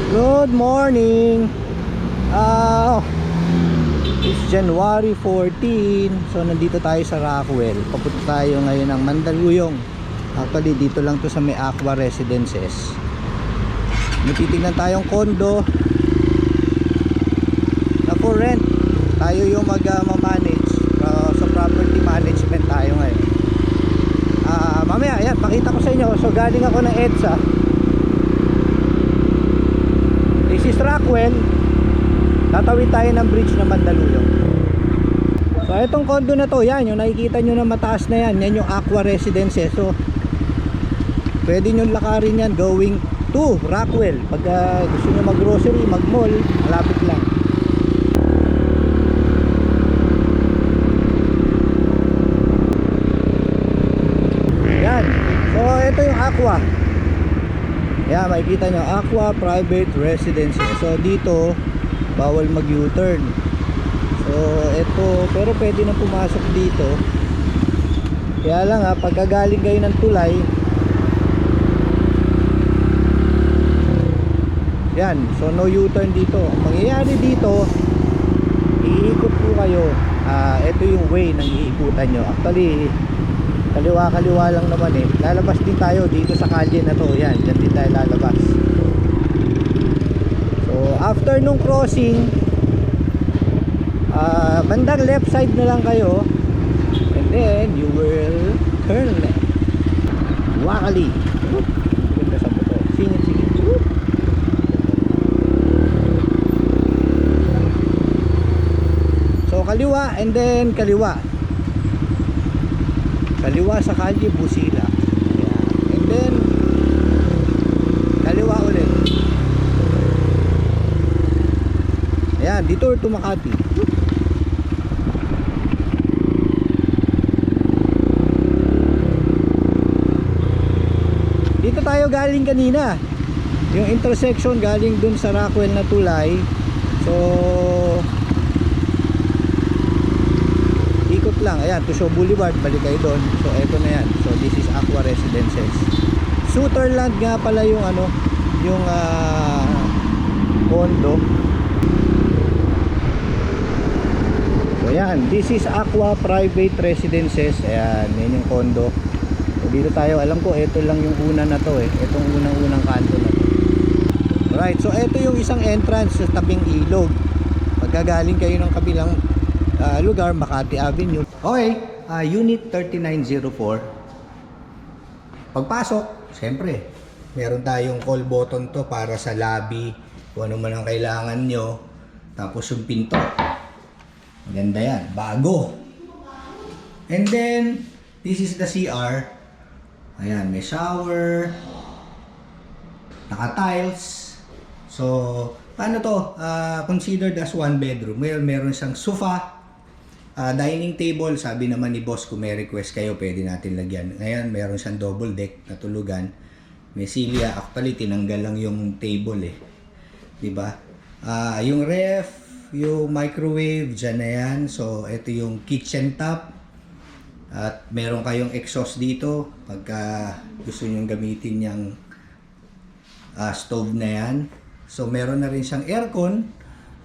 Good morning. It's January 14. So nandito tayo sa Rockwell. Papunta tayo ngayon ng Mandaluyong. Actually dito lang to sa may Aqua Residences. May titignan tayong condo na for rent. Tayo yung mag-manage. So property management tayo ngayon. Mamaya, ayan, pakita ko sa inyo. So galing ako ng EDSA. This is Rockwell. Tatawid tayo ng bridge na Mandaluyong. So itong condo na to, yan, yung nakikita nyo na mataas na yan, yan yung Aqua Residences. So pwede nyo lakarin yan going to Rockwell. Pag gusto nyo mag grocery, mag mall, malapit lang. Yan. So ito yung Aqua. Yan, makikita nyo, Aqua Private Residences. So dito bawal mag U-turn. So ito, pero pwede na pumasok dito. Kaya lang pagkagaling kayo ng tulay, yan, so no U-turn dito. Ang mangyayari dito, iikot po kayo. Ito yung way ng iikutan nyo. Actually kaliwa lang naman eh. Lalabas din tayo dito sa kalye na to. Yan, dyan din tayo lalabas. So after nung crossing, bandang left side na lang kayo, and then you will turn left. Wakali. Ganda sa motor. Singit. So kaliwa and then kaliwa sa kalye Busila. Ayan. And then kaliwa ulit. Ayan, detour to Makati. Dito tayo galing kanina. Yung intersection galing dun sa Rockwell na tulay. So ikot lang. Ayan, Tusho Boulevard, balik kayo doon. So eto na yan. So this is Aqua Residences. Sutherland nga pala yung yung condo. So yan, this is Aqua Private Residences. Ayan, yan yung condo. So dito tayo, alam ko ito lang yung una na to eh. Itong unang kanto na to. Alright, so ito yung isang entrance sa tabing ilog. Pagkagaling kayo ng kabilang lugar, Makati Avenue. Okay, Unit 3904. Pagpasok, siyempre meron tayong call button to para sa lobby, kung ano man ang kailangan nyo. Tapos yung pinto, maganda yan, bago. And then this is the CR. Ayan, may shower, naka tiles. So paano to? Considered as one bedroom. Meron siyang sofa, dining table. Sabi naman ni boss, kung may request kayo, pwede natin lagyan. Ngayon, meron siyang double deck na tulugan. May silya. Actually, tinanggal lang yung table eh. Diba? Yung ref, yung microwave, dyan na yan. So, ito yung kitchen top. At meron kayong exhaust dito. Pagka gusto nyo gamitin yung stove na yan. So, meron na rin siyang aircon.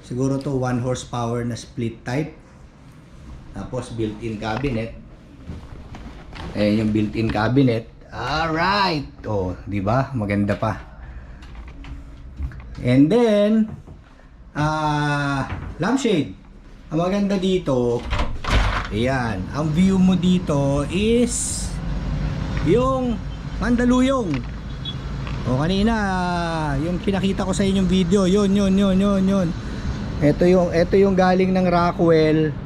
Siguro to 1 horsepower na split type. Tapos built-in cabinet. Yung built-in cabinet. Alright. Oh, di ba? Maganda pa. And then lampshade. Ang maganda dito, ayan, ang view mo dito is yung Mandaluyong. O kanina, yung pinakita ko sa inyong video, yun. Ito yung galing ng Rockwell.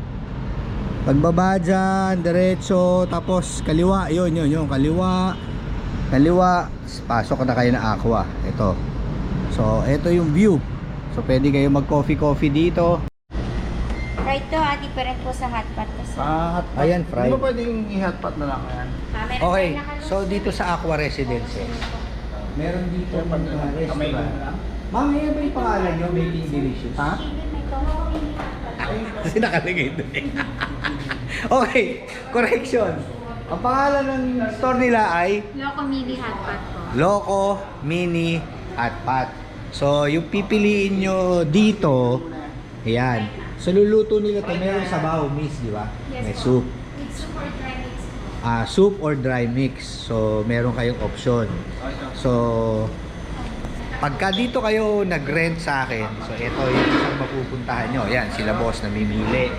Pagbaba dyan, diretso, tapos kaliwa, yun, kaliwa, pasok na kayo na Aqua. Ito. So, ito yung view. So, pwede kayo mag-coffee dito. Fried to, different po sa hotpot kasi. Hotpot. Ayan, fried. Hindi ba pwedeng i-hotpot na lang yan? Okay, so dito sa Aqua Residences, meron dito restaurant. Ma'am, yan ba yung pangalan nyo? Making Delicious? Ha? Kasi nakalagay doon eh. Okay, correction. Ang pangalan ng store nila ay Loco Mini Hotpot po. Loco Mini Hotpot. So, yung pipiliin nyo dito, ayan. So, luluto nila to. Meron sabaw, miss, di ba? May soup. With soup or dry mix. Soup or dry mix. So, meron kayong option. So, pagka dito kayo nag-rent sa akin, so ito yung isang mapupuntahan nyo. Ayan, sila boss na mimili.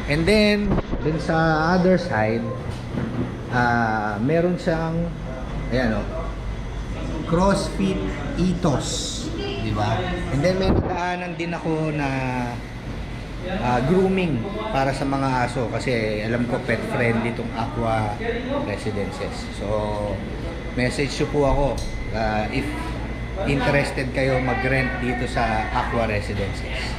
And then, dun sa other side, meron siyang, ayan o, CrossFit Ethos. Diba? And then, may nadaanan din ako na grooming para sa mga aso kasi alam ko pet friendly itong Aqua Residences. So, message nyo po ako if interested kayo mag-rent dito sa Aqua Residences.